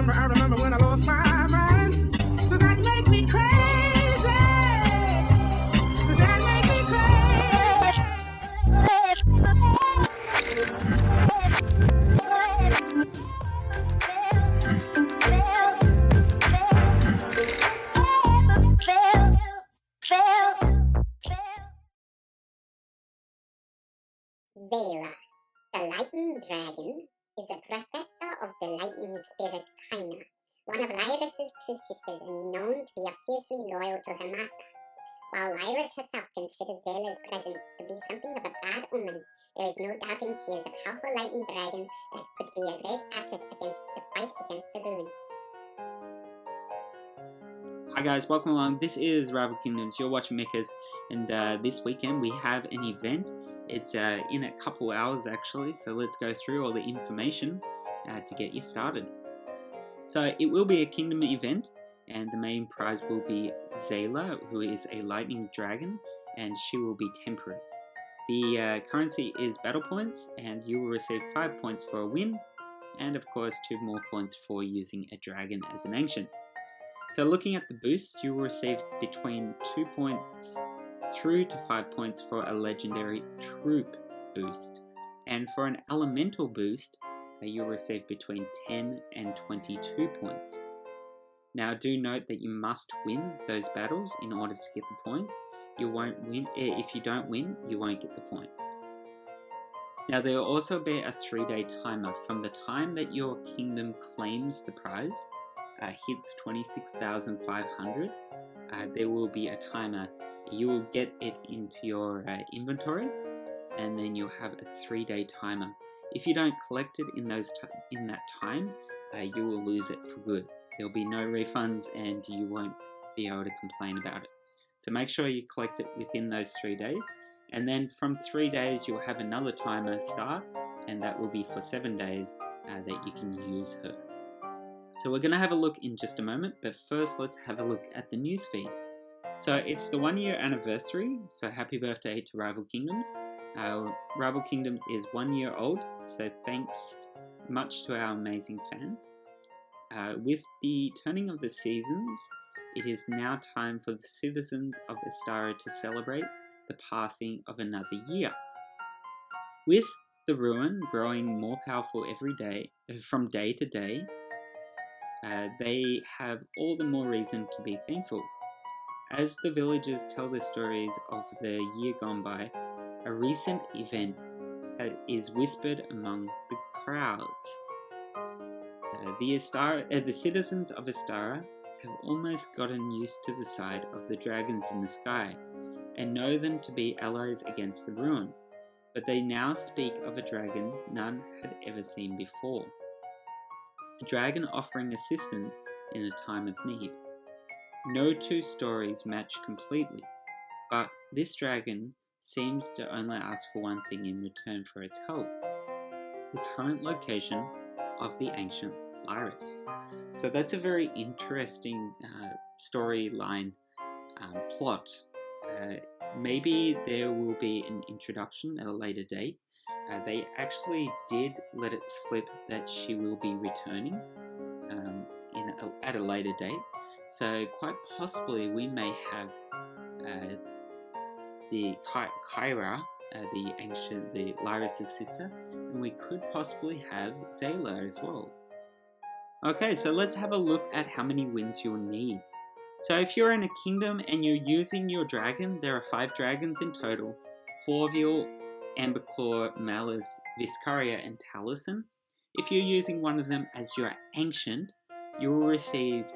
remember when I lost my mind. Does that make me crazy? Does that make me Zayla, the lightning dragon, is a protector of the lightning spirit Kaina, one of Lyris's two sisters and known to be fiercely loyal to her master. While Lyris herself considers Zayla's presence to be something of a bad omen, there is no doubting she is a powerful lightning dragon that could be a great asset against the fight against the ruin. Hi guys, welcome along. This is Rival Kingdoms. You're watching mickus, and this weekend we have an event. It's in a couple hours actually, so let's go through all the information to get you started. So it will be a kingdom event, and the main prize will be Zayla, who is a lightning dragon, and she will be temperate. The currency is battle points, and you will receive 5 points for a win, and of course 2 more points for using a dragon as an ancient. So looking at the boosts, you will receive between 2 points through to 5 points for a legendary troop boost. And for an elemental boost, you'll receive between 10 and 22 points. Now do note that you must win those battles in order to get the points. You won't win. If you don't win, you won't get the points. Now there will also be a 3-day timer from the time that your kingdom claims the prize. Hits 26,500, there will be a timer. You will get it into your inventory, and then you'll have a 3-day timer. If you don't collect it in that time, you will lose it for good. There'll be no refunds, and you won't be able to complain about it. So make sure you collect it within those 3 days, and then from 3 days you'll have another timer start, and that will be for 7 days that you can use her. So we're going to have a look in just a moment, but first let's have a look at the newsfeed. So it's the 1-year anniversary, so happy birthday to Rival Kingdoms. Rival Kingdoms is 1 year old, so thanks much to our amazing fans. With the turning of the seasons, it is now time for the citizens of Estara to celebrate the passing of another year. With the ruin growing more powerful every day, from day to day, they have all the more reason to be thankful. As the villagers tell their stories of the year gone by, a recent event is whispered among the crowds. The citizens of Estara have almost gotten used to the sight of the dragons in the sky and know them to be allies against the ruin, but they now speak of a dragon none had ever seen before. A dragon offering assistance in a time of need. No two stories match completely, but this dragon seems to only ask for one thing in return for its help: the current location of the ancient Lyris. So that's a very interesting storyline plot. Maybe there will be an introduction at a later date. They actually did let it slip that she will be returning at a later date, so quite possibly we may have the Kyra, the Lyris' sister, and we could possibly have Zayla as well. Okay, so let's have a look at how many wins you'll need. So if you're in a kingdom and you're using your dragon, there are 5 dragons in total, 4 of your Amberclaw, Malice, Viscaria, and Talasin. If you're using one of them as your ancient, you will receive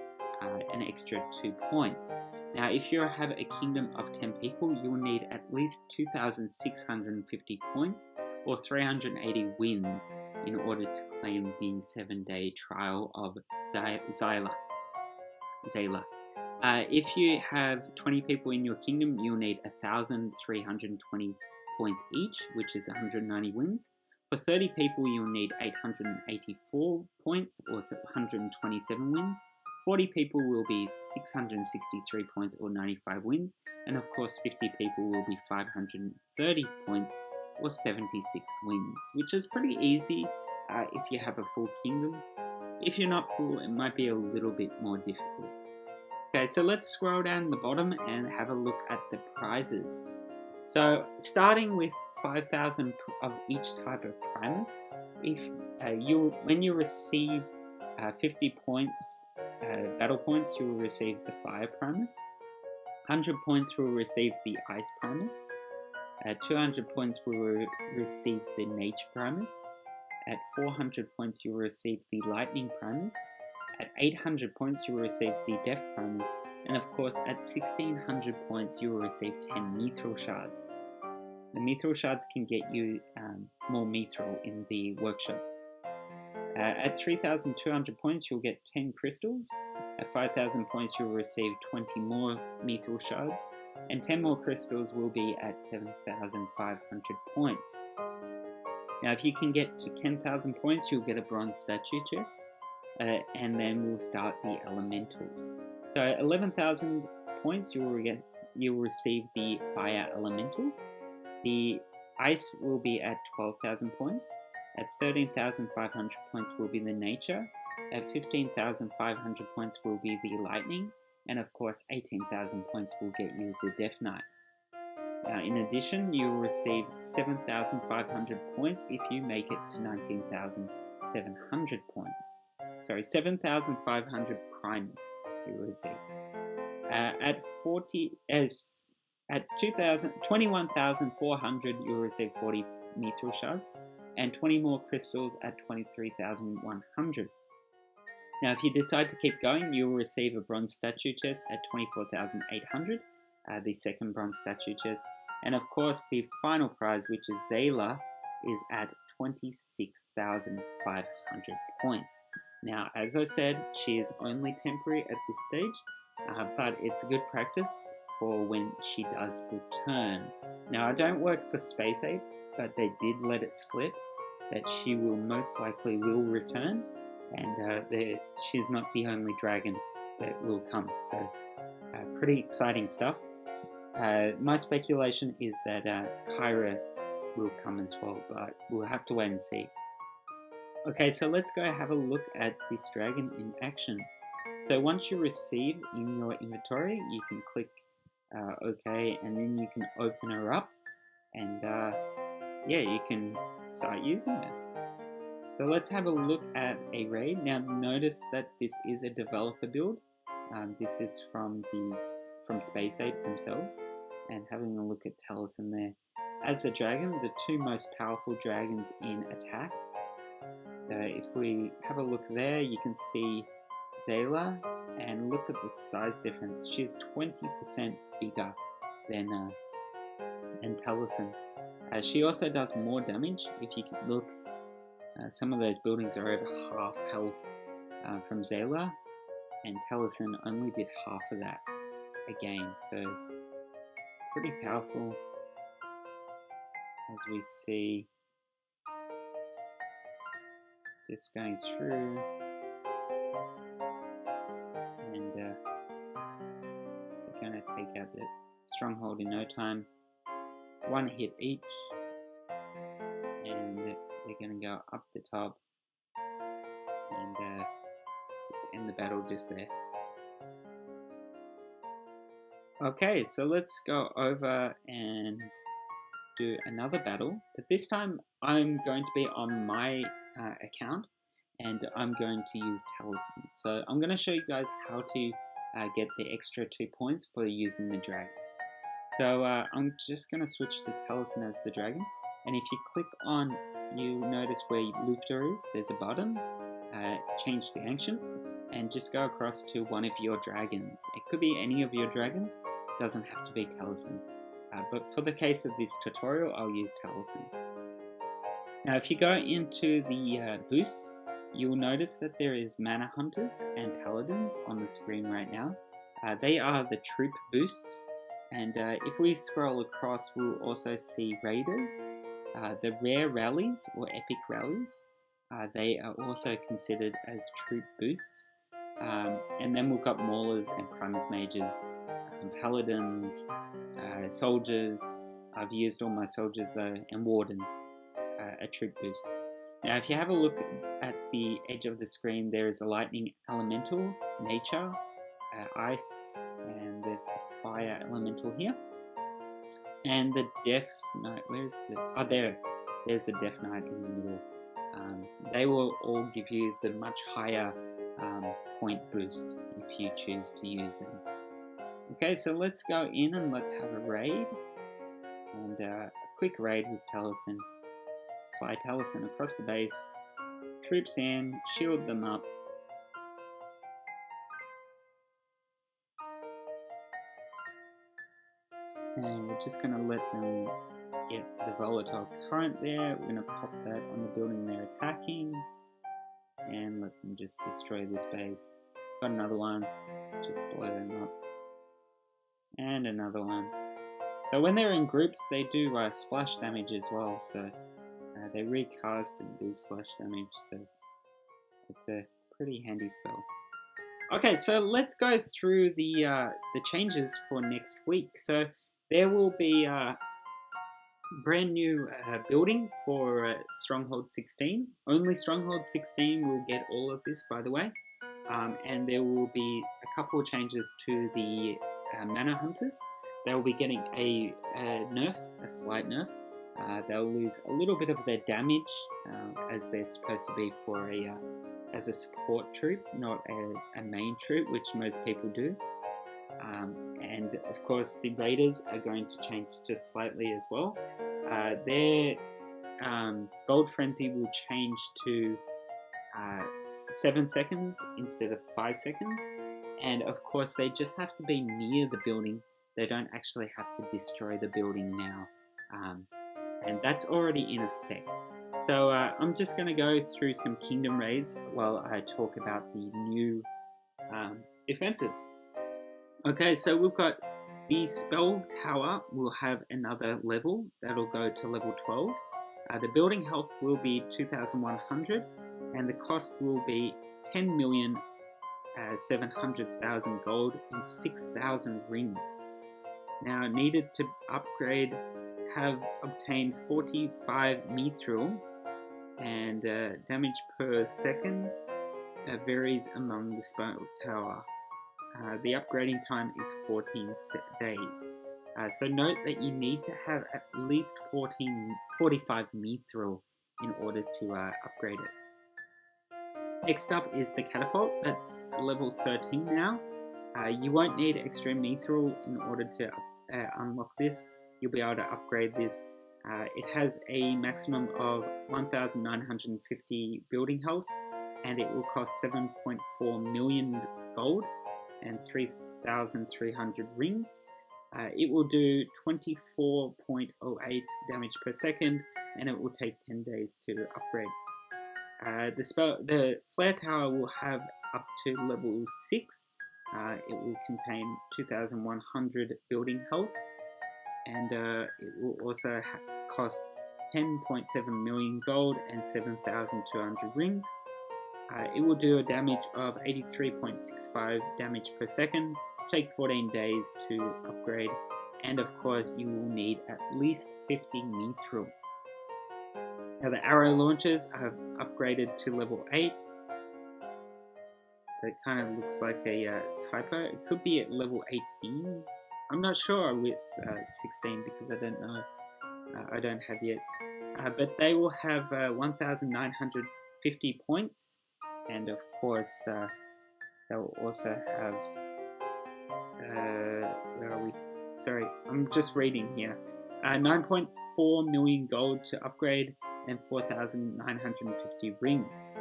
an extra 2 points. Now, if you have a kingdom of 10 people, you will need at least 2,650 points or 380 wins in order to claim the 7-day trial of Zayla. If you have 20 people in your kingdom, you'll need 1,320 points each, which is 190 wins. For 30 people, you'll need 884 points or 127 wins. 40 people will be 663 points or 95 wins. And of course, 50 people will be 530 points or 76 wins, which is pretty easy if you have a full kingdom. if you're not full, it might be a little bit more difficult. Okay, so let's scroll down the bottom and have a look at the prizes. So starting with 5,000 of each type of primus, if when you receive 50 points, battle points, you will receive the fire primus. 100 points will receive the ice primus. 200 points will receive the nature primus. At 400 points you will receive the lightning primus. At 800 points you will receive the death primus. And of course at 1600 points you will receive 10 mithril shards. The mithril shards can get you more mithril in the workshop. At 3200 points you'll get 10 crystals. At 5000 points you'll receive 20 more mithril shards. And 10 more crystals will be at 7,500 points. Now if you can get to 10,000 points you'll get a bronze statue chest, and then we'll start the elementals. So at 11,000 points you will receive the fire elemental. The ice will be at 12,000 points. At 13,500 points will be the nature. At 15,500 points will be the lightning. And of course 18,000 points will get you the Death Knight. Now in addition you will receive 7,500 points if you make it to 19,700 points. Sorry, 7,500 primus you will receive. At 21,400 you will receive 40 mithril shards and 20 more crystals at 23,100. Now if you decide to keep going you will receive a bronze statue chest at 24,800, the second bronze statue chest, and of course the final prize, which is Zayla, is at 26,500 points. Now as I said, she is only temporary at this stage, but it's a good practice for when she does return. Now I don't work for Space Ape, but they did let it slip that she will most likely return, and she's not the only dragon that will come, so pretty exciting stuff. My speculation is that Kyra will come as well, but we'll have to wait and see. Okay, so let's go have a look at this dragon in action. So once you receive in your inventory, you can click OK, and then you can open her up, and yeah, you can start using her. So let's have a look at a raid. Now notice that this is a developer build. This is from Space Ape themselves, and having a look at Talasin there. As the dragon, the two most powerful dragons in attack. So if we have a look there, you can see Zayla, and look at the size difference. She's 20% bigger than Talasin. She also does more damage. If you can look, some of those buildings are over half health from Zayla, and Talasin only did half of that again, so pretty powerful. As we see, just going through, and they're going to take out the stronghold in no time. One hit each, and they're going to go up the top and just end the battle just there. Okay, so let's go over and do another battle, but this time I'm going to be on my account, and I'm going to use Talasin. So I'm going to show you guys how to get the extra 2 points for using the dragon. So I'm just going to switch to Talasin as the dragon, and if you click on, you'll notice where Lupta is, there's a button, change the action, and just go across to one of your dragons. It could be any of your dragons, it doesn't have to be Talasin. But for the case of this tutorial, I'll use Talasin. Now if you go into the boosts, you'll notice that there is Mana Hunters and Paladins on the screen right now. They are the troop boosts, and if we scroll across, we'll also see Raiders. The rare rallies or epic rallies, they are also considered as troop boosts. And then we've got Maulers and Primus Mages, Paladins, soldiers. I've used all my soldiers though, and Wardens are troop boosts. Now if you have a look at the edge of the screen there is a lightning elemental, nature, ice, and there's a fire elemental here. And the Death Knight, where's the... oh, there's the Death Knight in the middle. They will all give you the much higher point boost if you choose to use them. Okay, so let's go in and let's have a raid. And a quick raid with Talasin. Let's fly Talasin across the base, troops in, shield them up. And we're just going to let them get the volatile current there. We're going to pop that on the building they're attacking. And let them just destroy this base. Got another one. Let's just blow them up. And another one. So when they're in groups, they do splash damage as well. So they recast and do splash damage. So it's a pretty handy spell. Okay, so let's go through the changes for next week. So there will be a brand new building for Stronghold 16. Only Stronghold 16 will get all of this, by the way. And there will be a couple of changes to the Mana Hunters. They will be getting a nerf, a slight nerf. They'll lose a little bit of their damage as they're supposed to be for as a support troop, not a main troop, which most people do. And of course the Raiders are going to change just slightly as well. Their Gold Frenzy will change to 7 seconds instead of 5 seconds. And of course they just have to be near the building. They don't actually have to destroy the building now. And that's already in effect. So I'm just going to go through some Kingdom Raids while I talk about the new defenses. Okay, so we've got the Spell Tower will have another level. That'll go to level 12. The building health will be 2,100 and the cost will be 10,700,000 gold and 6,000 rings. Now needed to upgrade, have obtained 45 mithril, and damage per second varies among the Spell Tower. The upgrading time is 14 days. So note that you need to have at least 45 mithril in order to upgrade it. Next up is the Catapult. That's level 13 now. You won't need extra mithril in order to unlock this. You'll be able to upgrade this. It has a maximum of 1,950 building health, and it will cost 7.4 million gold and 3,300 rings. It will do 24.08 damage per second, and it will take 10 days to upgrade. The Flare Tower will have up to level 6. It will contain 2,100 building health, and it will also cost 10.7 million gold and 7,200 rings. It will do a damage of 83.65 damage per second, take 14 days to upgrade, and of course you will need at least 50 mithril. Now the arrow launchers are upgraded to level 8. It kind of looks like a typo. It could be at level 18. I'm not sure with 16 because I don't know. I don't have yet. But they will have 1,950 points. And of course, they will also have... where are we? Sorry, I'm just reading here. 9.4 million gold to upgrade and 4,950 rings.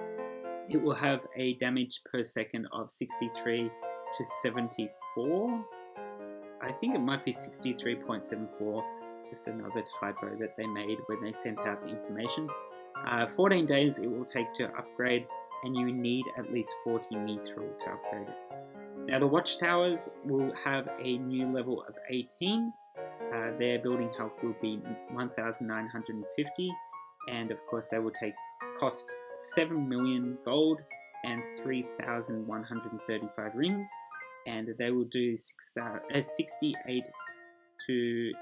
It will have a damage per second of 63 to 74. I think it might be 63.74, just another typo that they made when they sent out the information. 14 days it will take to upgrade, and you need at least 40 mithril to upgrade it. Now the watchtowers will have a new level of 18. Their building health will be 1,950, and of course they will cost 7 million gold and 3,135 rings, and they will do 68 to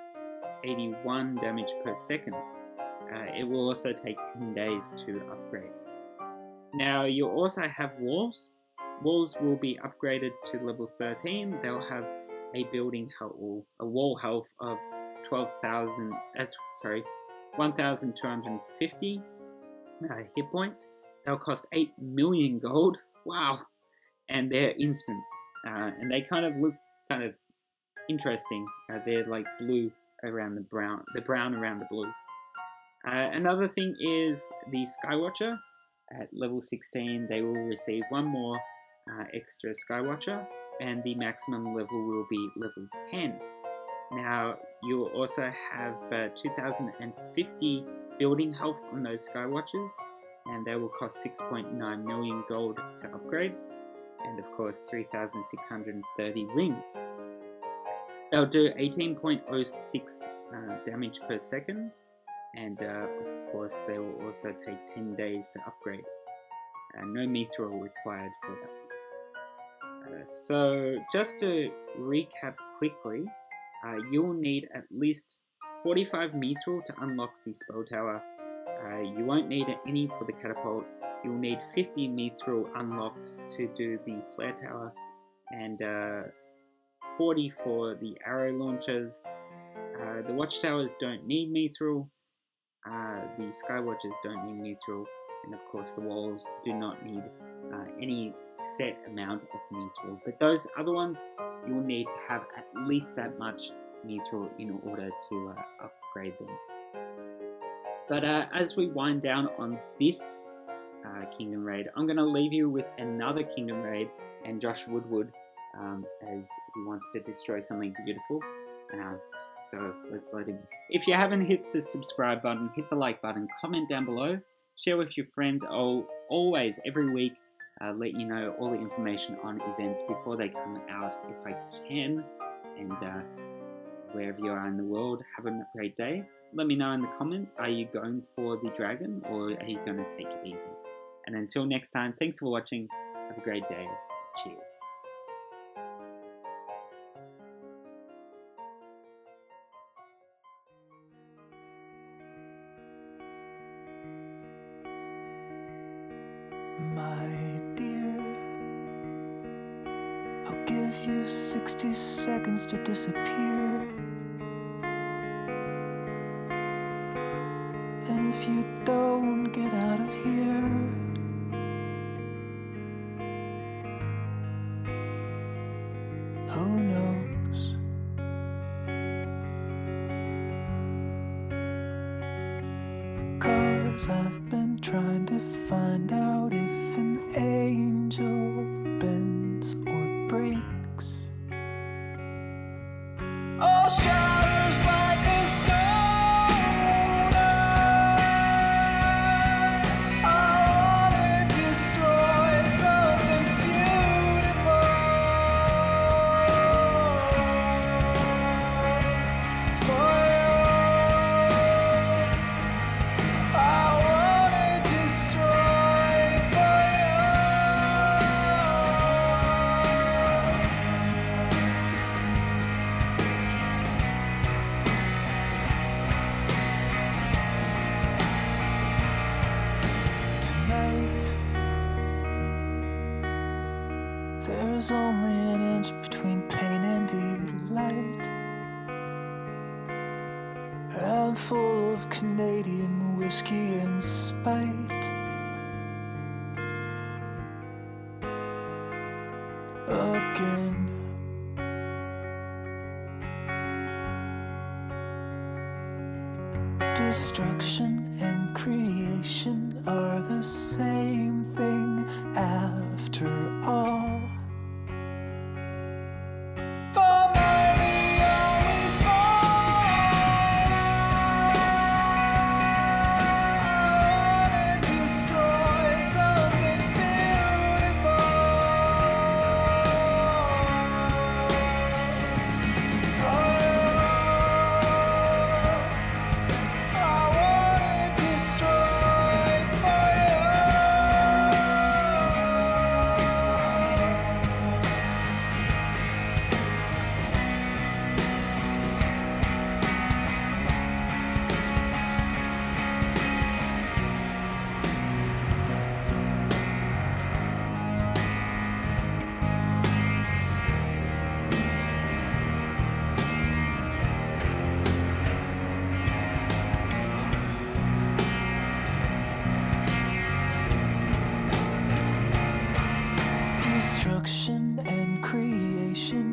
81 damage per second. It will also take 10 days to upgrade. Now you also have walls. Walls will be upgraded to level 13. They'll have a building health or a wall health of 1,250 hit points. They'll cost 8 million gold. Wow, and they're instant, and they kind of look kind of interesting. They're like blue around the brown around the blue. Another thing is the Skywatcher. At level 16, they will receive one more extra Skywatcher, and the maximum level will be level 10. Now, you'll also have 2,050 building health on those Skywatchers, and they will cost 6.9 million gold to upgrade, and of course 3,630 rings. They'll do 18.06 damage per second, and of course they will also take 10 days to upgrade. No mithril required for that. So just to recap quickly, you'll need at least 45 mithril to unlock the spell tower. You won't need any for the catapult. You'll need 50 mithril unlocked to do the flare tower, and 40 for the arrow launchers. The watchtowers don't need mithril. The skywatchers don't need mithril, and of course the walls do not need any set amount of mithril. But those other ones, you'll need to have at least that much mithril in order to upgrade them. But as we wind down on this Kingdom Raid, I'm going to leave you with another Kingdom Raid and Josh Woodward, as he wants to destroy something beautiful. So let's let him. If you haven't hit the subscribe button, hit the like button, comment down below, share with your friends. I'll always, every week, let you know all the information on events before they come out if I can. And wherever you are in the world, have a great day. Let me know in the comments, are you going for the dragon or are you going to take it easy? And until next time, thanks for watching. Have a great day. Cheers. My dear, I'll give you 60 seconds to disappear. And if you don't get out of here, who knows? Cause I've been trying to find out if an angel bends or breaks. All shatters like a stone. I wanna destroy something beautiful for you. I wanna destroy for tonight. There's only an inch between pain and delight. I'm full of Canadian whiskey and spite. Again. Destruction and creation are the same thing after all. The mighty always fall. I wanna destroy something beautiful for you. I wanna destroy for you. Destruction and creation